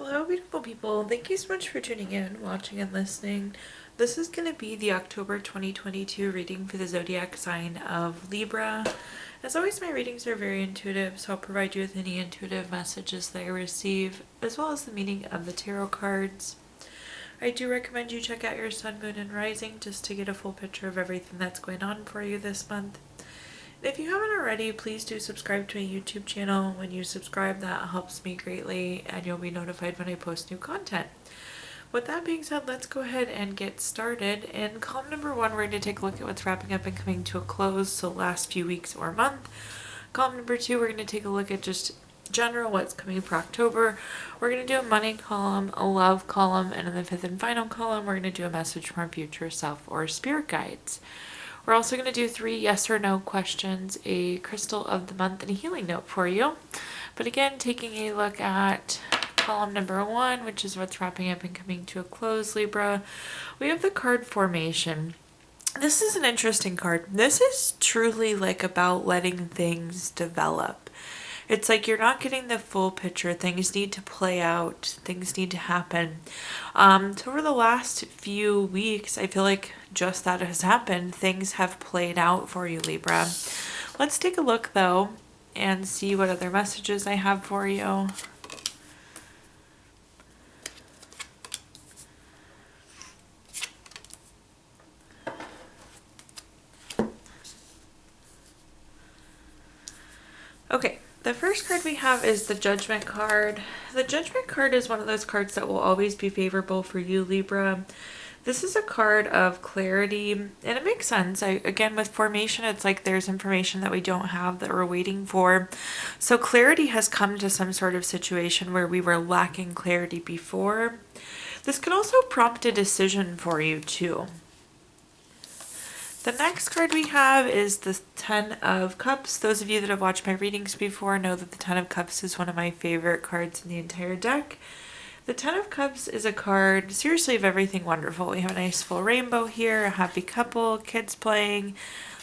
Hello, beautiful people. Thank you so much for tuning in, watching, and listening. This is going to be the October 2022 reading for the zodiac sign of Libra. As always, my readings are very intuitive, so I'll provide you with any intuitive messages that I receive, as well as the meaning of the tarot cards. I do recommend you check out your sun, moon, and rising just to get a full picture of everything that's going on for you this month. If you haven't already, please do subscribe to my YouTube channel. When you subscribe, that helps me greatly, and you'll be notified when I post new content. With that being said, let's go ahead and get started. In column number 1, we're going to take a look at what's wrapping up and coming to a close, so last few weeks or month. Column number 2, we're going to take a look at just general what's coming for October. We're going to do a money column, a love column, and in the 5th and final column, we're going to do a message from our future self or spirit guides. We're also going to do 3 yes or no questions, a crystal of the month, and a healing note for you. But again, taking a look at column number 1, which is what's wrapping up and coming to a close, Libra, we have the card formation. This is an interesting card. This is truly like about letting things develop. It's like you're not getting the full picture. Things need to play out. Things need to happen. So over the last few weeks, I feel like just that has happened. Things have played out for you, Libra. Let's take a look, though, and see what other messages I have for you. Okay. The first card we have is the Judgment card. The Judgment card is one of those cards that will always be favorable for you, Libra. This is a card of clarity, and it makes sense. Again, with formation, it's like there's information that we don't have that we're waiting for. So clarity has come to some sort of situation where we were lacking clarity before. This could also prompt a decision for you, too. The next card we have is the 10 of Cups. Those of you that have watched my readings before know that the 10 of Cups is one of my favorite cards in the entire deck. The 10 of Cups is a card, seriously, of everything wonderful. We have a nice full rainbow here, a happy couple, kids playing,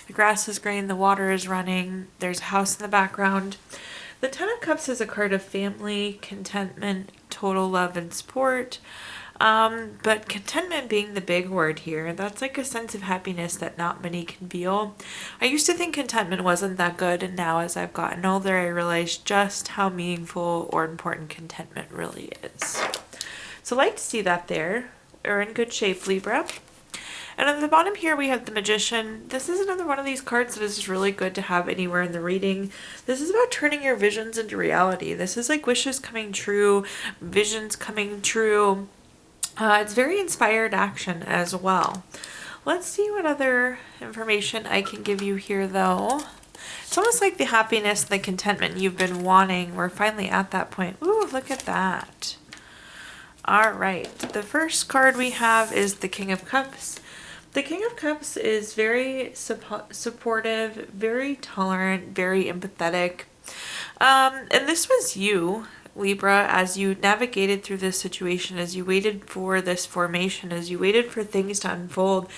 the grass is green, the water is running, there's a house in the background. The 10 of Cups is a card of family, contentment, total love, and support. But contentment being the big word here, that's like a sense of happiness that not many can feel. I used to think contentment wasn't that good, and now as I've gotten older, I realize just how meaningful or important contentment really is. So I like to see that there. We're in good shape, Libra. And on the bottom here, we have the Magician. This is another one of these cards that is really good to have anywhere in the reading. This is about turning your visions into reality. This is like wishes coming true, visions coming true. It's very inspired action as well. Let's see what other information I can give you here, though. It's almost like the happiness, the contentment you've been wanting. We're finally at that point. Ooh, look at that. All right. The first card we have is the King of Cups. The King of Cups is very supportive, very tolerant, very empathetic. And this was you, Libra, as you navigated through this situation, as you waited for this formation, as you waited for things to unfold,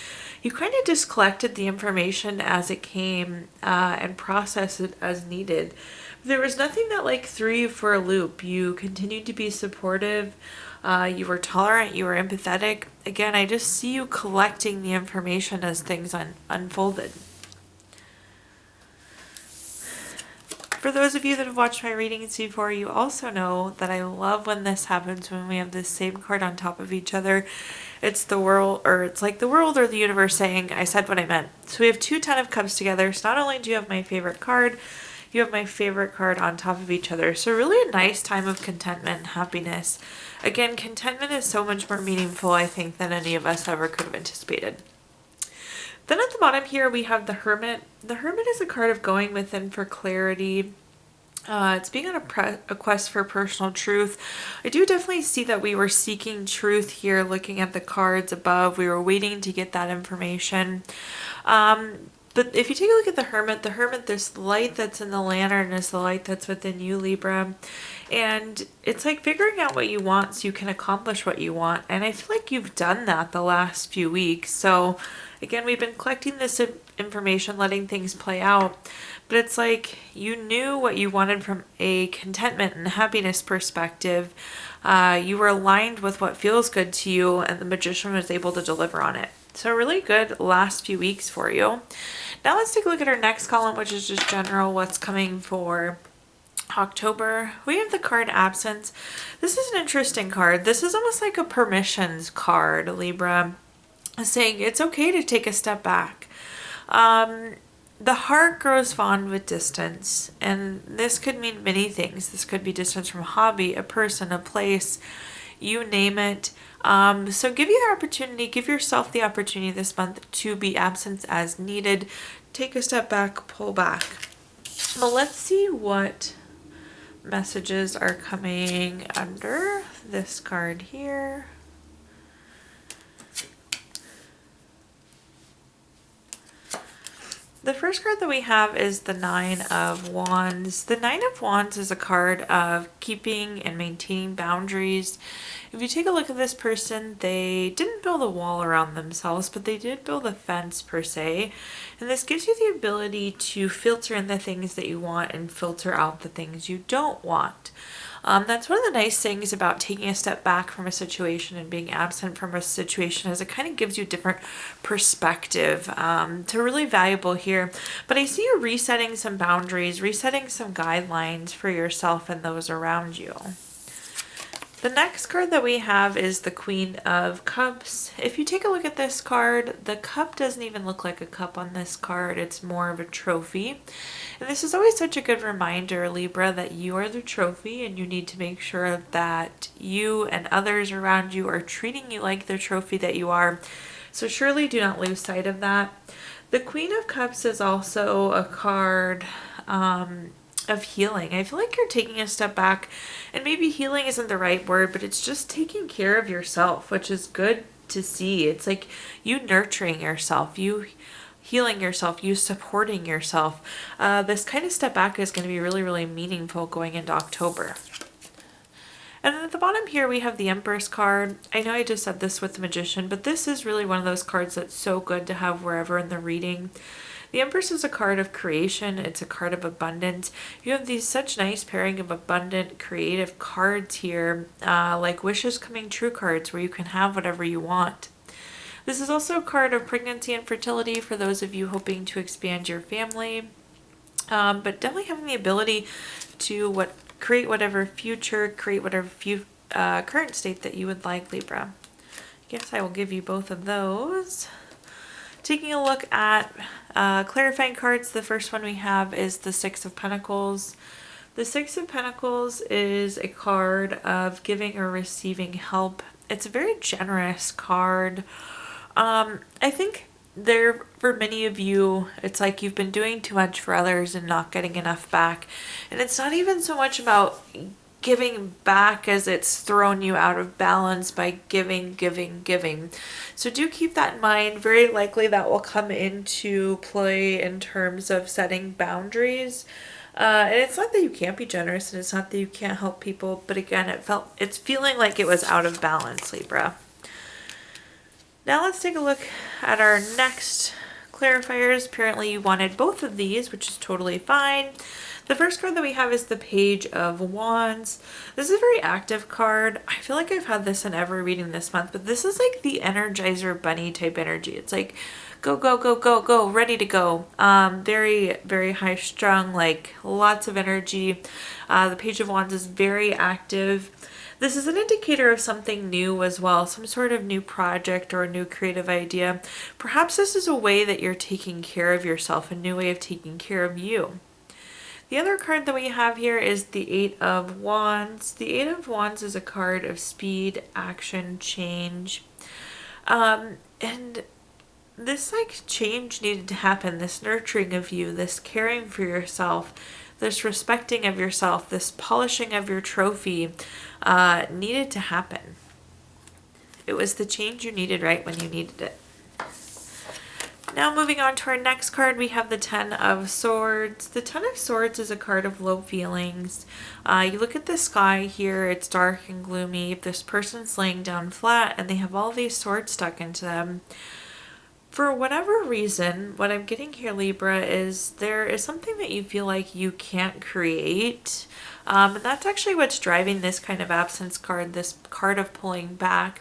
you kind of just collected the information as it came and processed it as needed. There was nothing that like threw you for a loop. You continued to be supportive. You were tolerant. You were empathetic. Again, I just see you collecting the information as things unfolded. For those of you that have watched my readings before, you also know that I love when this happens, when we have this same card on top of each other. It's the world, or it's like the world or the universe saying, I said what I meant. So we have 2 10 of Cups together. So not only do you have my favorite card, you have my favorite card on top of each other. So really a nice time of contentment and happiness. Again, contentment is so much more meaningful, I think, than any of us ever could have anticipated. Then at the bottom here, we have the Hermit. The Hermit is a card of going within for clarity. It's being on a quest for personal truth. I do definitely see that we were seeking truth here, looking at the cards above. We were waiting to get that information. But if you take a look at the Hermit, this light that's in the lantern is the light that's within you, Libra. And it's like figuring out what you want so you can accomplish what you want. And I feel like you've done that the last few weeks. So again, we've been collecting this information, letting things play out. but it's like you knew what you wanted from a contentment and happiness perspective. You were aligned with what feels good to you, and the magician was able to deliver on it. So really good last few weeks for you. Now let's take a look at our next column, which is just general what's coming for October. We have the card Absence. This is an interesting card. This is almost like a permissions card, Libra, saying it's okay to take a step back. The heart grows fond with distance, and this could mean many things. This could be distance from a hobby, a person, a place, you name it. So give yourself the opportunity this month to be absent as needed. Take a step back, pull back. Well, let's see what messages are coming under this card here. The first card that we have is the Nine of Wands. The Nine of Wands is a card of keeping and maintaining boundaries. If you take a look at this person, they didn't build a wall around themselves, but they did build a fence per se. And this gives you the ability to filter in the things that you want and filter out the things you don't want. That's one of the nice things about taking a step back from a situation and being absent from a situation, is it kind of gives you different perspective. So really valuable here. But I see you resetting some boundaries, resetting some guidelines for yourself and those around you. The next card that we have is the Queen of Cups. If you take a look at this card, the cup doesn't even look like a cup on this card. It's more of a trophy. And this is always such a good reminder, Libra, that you are the trophy and you need to make sure that you and others around you are treating you like the trophy that you are. So surely do not lose sight of that. The Queen of Cups is also a card of healing. I feel like you're taking a step back, and maybe healing isn't the right word, but it's just taking care of yourself, which is good to see. It's like you nurturing yourself, you healing yourself, you supporting yourself. This kind of step back is going to be really, really meaningful going into October. And then at the bottom here, we have the Empress card. I know I just said this with the Magician, but this is really one of those cards that's so good to have wherever in the reading. The Empress is a card of creation. It's a card of abundance. You have these such nice pairing of abundant, creative cards here, like wishes coming true cards, where you can have whatever you want. This is also a card of pregnancy and fertility for those of you hoping to expand your family, but definitely having the ability to create whatever future, create whatever current state that you would like, Libra. I guess I will give you both of those. Taking a look at clarifying cards, the first one we have is the Six of Pentacles. The Six of Pentacles is a card of giving or receiving help. It's a very generous card. I think for many of you, it's like you've been doing too much for others and not getting enough back. And it's not even so much about giving back as it's thrown you out of balance by giving. So do keep that in mind. Very likely that will come into play in terms of setting boundaries. And it's not that you can't be generous, and it's not that you can't help people, but again, it's feeling like it was out of balance, Libra. Now let's take a look at our next clarifiers. Apparently you wanted both of these, which is totally fine. The first card that we have is the Page of Wands. This is a very active card. I feel like I've had this in every reading this month, but this is like the Energizer Bunny type energy. It's like go, go, go, go, go, ready to go. Very, very high strung, like lots of energy. The Page of Wands is very active. This is an indicator of something new as well, some sort of new project or a new creative idea. Perhaps this is a way that you're taking care of yourself, a new way of taking care of you. The other card that we have here is the Eight of Wands. The Eight of Wands is a card of speed, action, change. And this change needed to happen, this nurturing of you, this caring for yourself, this respecting of yourself, this polishing of your trophy needed to happen. It was the change you needed right when you needed it. Now moving on to our next card, we have the Ten of Swords. The Ten of Swords is a card of low feelings. You look at the sky here, it's dark and gloomy. This person's laying down flat and they have all these swords stuck into them. For whatever reason, what I'm getting here, Libra, is there is something that you feel like you can't create. And that's actually what's driving this kind of absence card, this card of pulling back.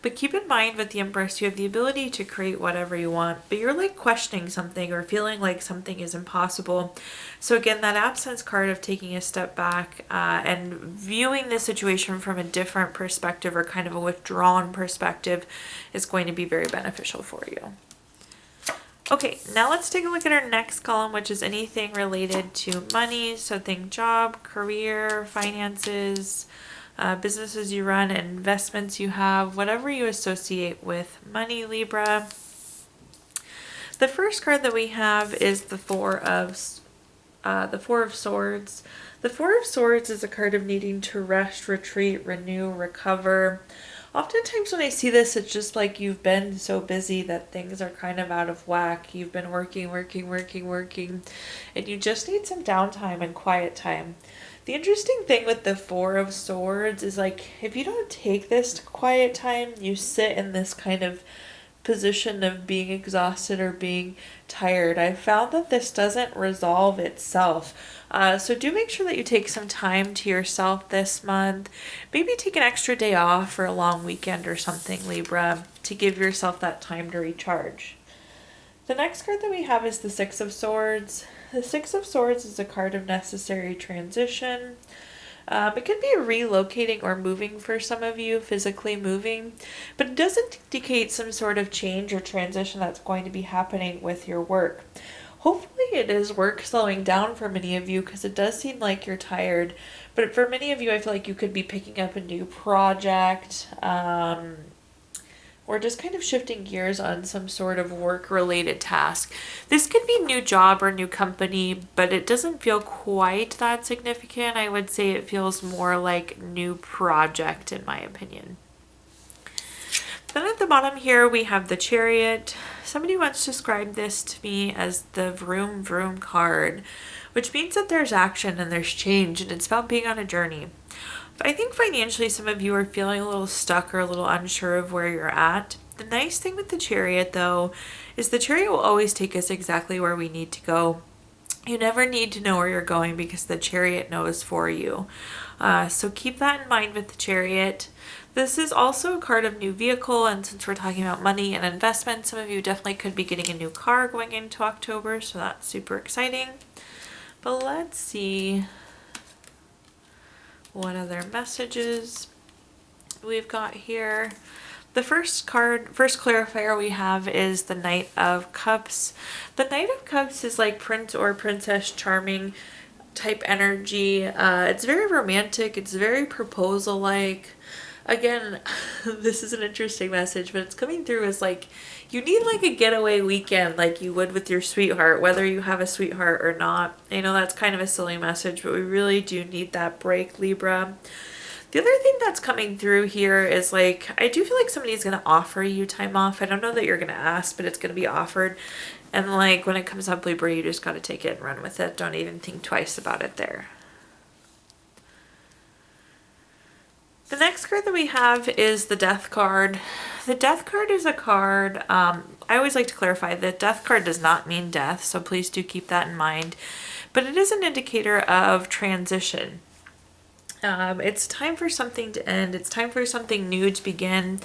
But keep in mind with the Empress, you have the ability to create whatever you want, but you're like questioning something or feeling like something is impossible. So again, that absence card of taking a step back and viewing the situation from a different perspective or kind of a withdrawn perspective is going to be very beneficial for you. Okay, now let's take a look at our next column, which is anything related to money. So think job, career, finances, businesses you run, investments you have, whatever you associate with money, Libra. The first card that we have is the Four of Swords. The Four of Swords is a card of needing to rest, retreat, renew, recover. Oftentimes when I see this, it's just like you've been so busy that things are kind of out of whack. You've been working, and you just need some downtime and quiet time. The interesting thing with the Four of Swords is like, if you don't take this quiet time, you sit in this kind of position of being exhausted or being tired. I found that this doesn't resolve itself. So do make sure that you take some time to yourself this month. Maybe take an extra day off for a long weekend or something, Libra, to give yourself that time to recharge. The next card that we have is the Six of Swords. The Six of Swords is a card of necessary transition. It could be relocating or moving for some of you, physically moving, but it doesn't indicate some sort of change or transition that's going to be happening with your work. Hopefully it is work slowing down for many of you because it does seem like you're tired, but for many of you, I feel like you could be picking up a new project, or just kind of shifting gears on some sort of work-related task. This could be new job or new company, but it doesn't feel quite that significant. I would say it feels more like new project in my opinion. Then at the bottom here, we have the Chariot. Somebody once described this to me as the vroom vroom card, which means that there's action and there's change, and it's about being on a journey. I think financially some of you are feeling a little stuck or a little unsure of where you're at. The nice thing with the Chariot though is the Chariot will always take us exactly where we need to go. You never need to know where you're going because the Chariot knows for you. So keep that in mind with the Chariot. This is also a card of new vehicle, and since we're talking about money and investment, some of you definitely could be getting a new car going into October, so that's super exciting. But let's see what other messages we've got here. The first clarifier we have is the Knight of Cups. The Knight of Cups is like Prince or Princess Charming type energy. It's very romantic. It's very proposal-like. Again, this is an interesting message, but it's coming through as like you need like a getaway weekend like you would with your sweetheart, whether you have a sweetheart or not. I know that's kind of a silly message, but we really do need that break, Libra. The other thing that's coming through here is like, I do feel like somebody's going to offer you time off. I don't know that you're going to ask, but it's going to be offered. And like when it comes up, Libra, you just got to take it and run with it. Don't even think twice about it there. The next card that we have is the Death card. The Death card is a card, I always like to clarify that Death card does not mean death, so please do keep that in mind. But it is an indicator of transition. It's time for something to end. It's time for something new to begin.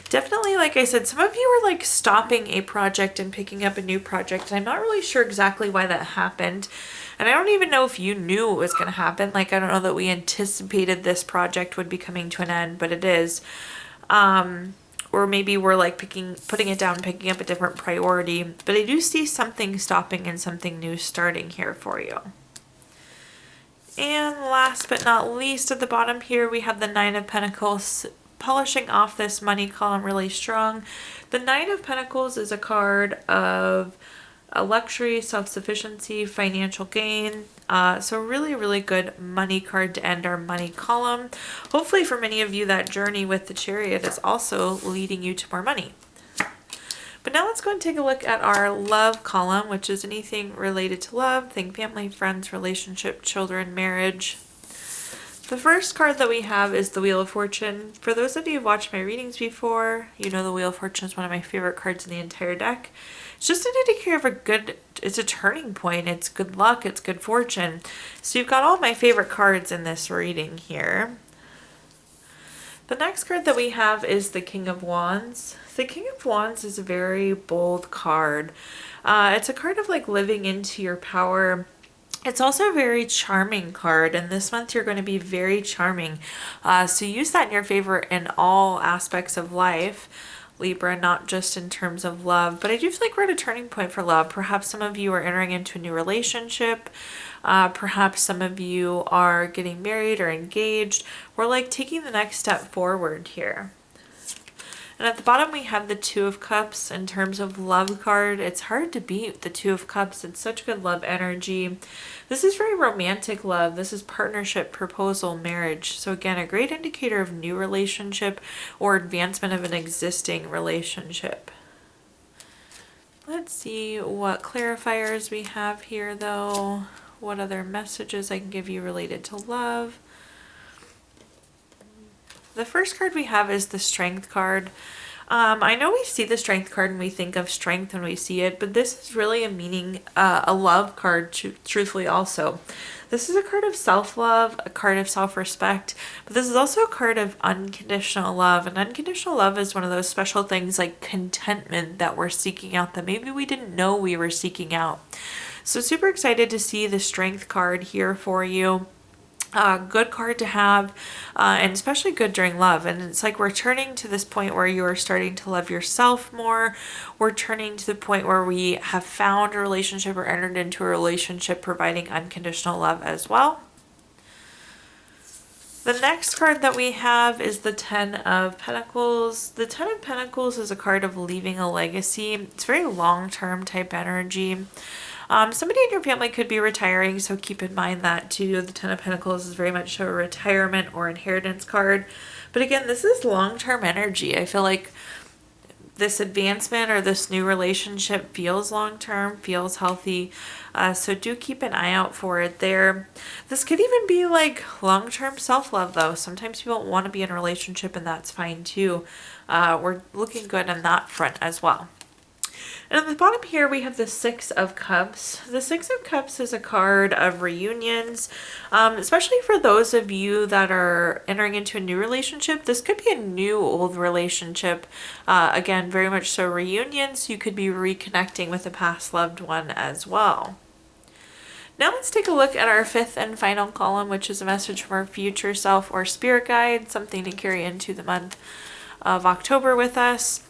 Definitely, like I said, some of you are like stopping a project and picking up a new project. I'm not really sure exactly why that happened. And I don't even know if you knew it was going to happen. Like, I don't know that we anticipated this project would be coming to an end, but it is. Or maybe we're like putting it down, picking up a different priority. But I do see something stopping and something new starting here for you. And last but not least, at the bottom here, we have the Nine of Pentacles, polishing off this money column really strong. The Nine of Pentacles is a card of luxury, self-sufficiency, financial gain. So really, really good money card to end our money column. Hopefully for many of you, that journey with the Chariot is also leading you to more money. But now let's go and take a look at our love column, which is anything related to love. Think family, friends, relationship, children, marriage. The first card that we have is the Wheel of Fortune. For those of you who've watched my readings before, you know the Wheel of Fortune is one of my favorite cards in the entire deck. It's just an indicator of it's a turning point. It's good luck. It's good fortune. So you've got all my favorite cards in this reading here. The next card that we have is the King of Wands. The King of Wands is a very bold card. It's a card of like living into your power. It's also a very charming card, and this month you're going to be very charming. So use that in your favor in all aspects of life, Libra, not just in terms of love. But I do feel like we're at a turning point for love. Perhaps some of you are entering into a new relationship. Perhaps some of you are getting married or engaged. We're like taking the next step forward here. And at the bottom we have the Two of Cups in terms of love card. It's hard to beat the Two of Cups. It's such good love energy. This is very romantic love. This is partnership, proposal, marriage. So again, a great indicator of new relationship or advancement of an existing relationship. Let's see what clarifiers we have here though. What other messages I can give you related to love. The first card we have is the Strength card. I know we see the Strength card and we think of strength when we see it, but this is really a love card, truthfully also. This is a card of self-love, a card of self-respect, but this is also a card of unconditional love. And unconditional love is one of those special things like contentment that we're seeking out that maybe we didn't know we were seeking out. So super excited to see the Strength card here for you. Good card to have, and especially good during love. And it's like we're turning to this point where you are starting to love yourself more. We're turning to the point where we have found a relationship or entered into a relationship providing unconditional love as well. The next card that we have is the Ten of Pentacles. The Ten of Pentacles is a card of leaving a legacy. It's very long-term type energy. Somebody in your family could be retiring, so keep in mind that too. The Ten of Pentacles is very much a retirement or inheritance card. But again, this is long-term energy. I feel like this advancement or this new relationship feels long-term, feels healthy. So do keep an eye out for it there. This could even be like long-term self-love though. Sometimes people want to be in a relationship and that's fine too. We're looking good on that front as well. And at the bottom here, we have the Six of Cups. The Six of Cups is a card of reunions, especially for those of you that are entering into a new relationship. This could be a new old relationship. Again, very much so reunions. You could be reconnecting with a past loved one as well. Now let's take a look at our fifth and final column, which is a message from our future self or spirit guide, something to carry into the month of October with us.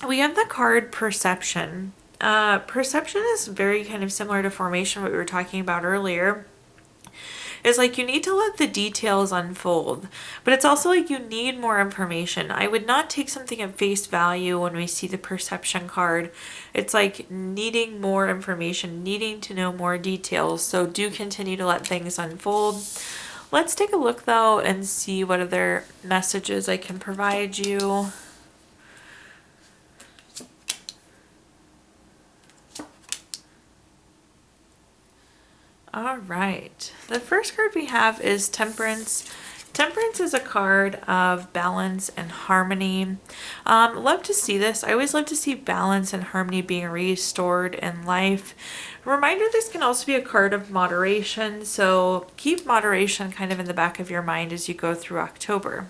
We have the card Perception. Perception is very kind of similar to formation, what we were talking about earlier. It's like you need to let the details unfold, but it's also like you need more information. I would not take something at face value when we see the Perception card. It's like needing more information, needing to know more details. So do continue to let things unfold. Let's take a look though and see what other messages I can provide you. All right, the first card we have is Temperance. Temperance is a card of balance and harmony. Love to see this. I always love to see balance and harmony being restored in life. Reminder, this can also be a card of moderation, so keep moderation kind of in the back of your mind as you go through October.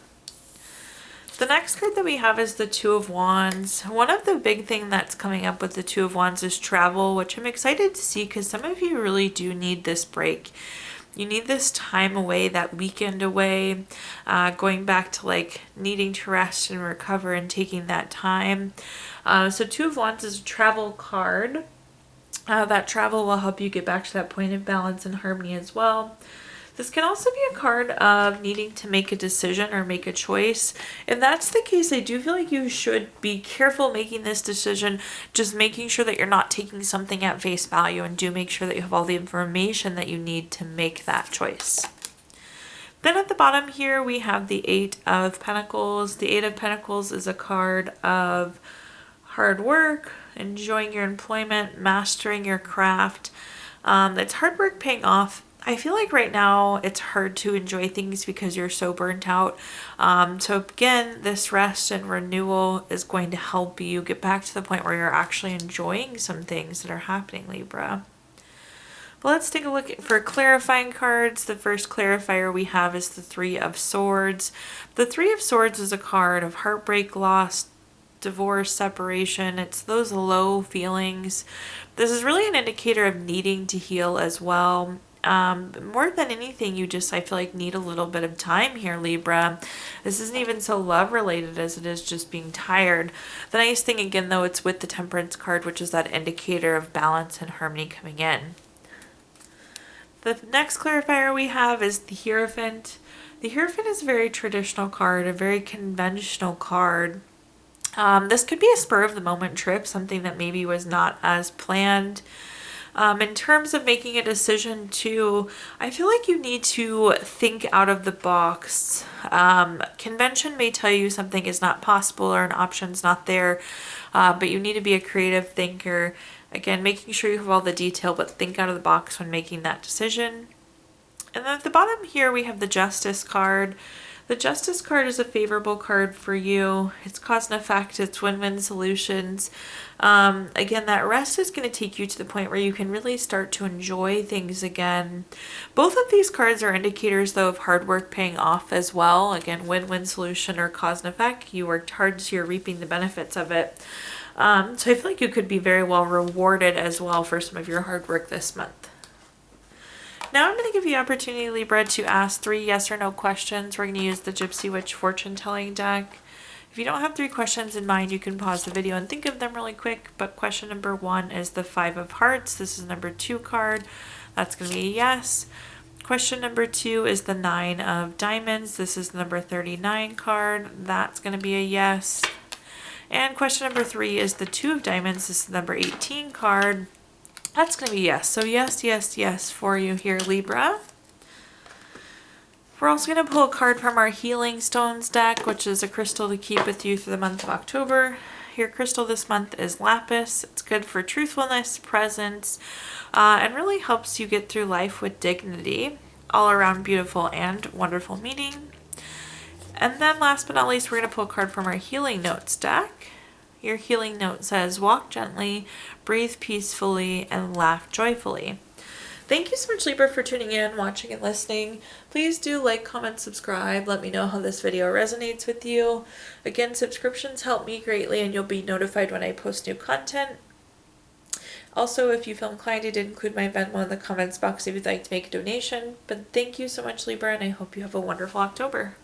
The next card that we have is the Two of Wands. One of the big things that's coming up with the Two of Wands is travel, which I'm excited to see because some of you really do need this break. You need this time away, that weekend away, going back to like needing to rest and recover and taking that time. So Two of Wands is a travel card. That travel will help you get back to that point of balance and harmony as well. This can also be a card of needing to make a decision or make a choice. If that's the case, I do feel like you should be careful making this decision, just making sure that you're not taking something at face value, and do make sure that you have all the information that you need to make that choice. Then at the bottom here, we have the Eight of Pentacles. The Eight of Pentacles is a card of hard work, enjoying your employment, mastering your craft. It's hard work paying off. I feel like right now it's hard to enjoy things because you're so burnt out. So again, this rest and renewal is going to help you get back to the point where you're actually enjoying some things that are happening, Libra. Well, let's take a look for clarifying cards. The first clarifier we have is the Three of Swords. The Three of Swords is a card of heartbreak, loss, divorce, separation. It's those low feelings. This is really an indicator of needing to heal as well. More than anything, I feel like need a little bit of time here, Libra. This isn't even so love related as it is just being tired. The nice thing again though, it's with the Temperance card, which is that indicator of balance and harmony coming in. The next clarifier we have is the Hierophant. The Hierophant is a very traditional card, a very conventional card. This could be a spur of the moment trip, something that maybe was not as planned. In terms of making a decision too, I feel like you need to think out of the box. Convention may tell you something is not possible or an option's not there, but you need to be a creative thinker. Again, making sure you have all the detail, but think out of the box when making that decision. And then at the bottom here, we have the Justice card. The Justice card is a favorable card for you. It's cause and effect. It's win-win solutions. Again, that rest is going to take you to the point where you can really start to enjoy things again. Both of these cards are indicators, though, of hard work paying off as well. Again, win-win solution or cause and effect. You worked hard, so you're reaping the benefits of it. So I feel like you could be very well rewarded as well for some of your hard work this month. Now I'm going to give you the opportunity, Libra, to ask 3 yes or no questions. We're going to use the Gypsy Witch fortune telling deck. If you don't have 3 questions in mind, you can pause the video and think of them really quick. But question number 1 is the 5 of Hearts. This is number 2 card. That's going to be a yes. Question number 2 is the 9 of Diamonds. This is the number 39 card. That's going to be a yes. And question number 3 is the 2 of Diamonds. This is the number 18 card. That's going to be yes. So yes, yes, yes for you here, Libra. We're also going to pull a card from our Healing Stones deck, which is a crystal to keep with you through the month of October. Your crystal this month is Lapis. It's good for truthfulness, presence, and really helps you get through life with dignity. All around beautiful and wonderful meaning. And then last but not least, we're going to pull a card from our Healing Notes deck. Your healing note says, walk gently, breathe peacefully, and laugh joyfully. Thank you so much, Libra, for tuning in, watching, and listening. Please do like, comment, subscribe. Let me know how this video resonates with you. Again, subscriptions help me greatly, and you'll be notified when I post new content. Also, if you feel inclined, I did include my Venmo in the comments box if you'd like to make a donation. But thank you so much, Libra, and I hope you have a wonderful October.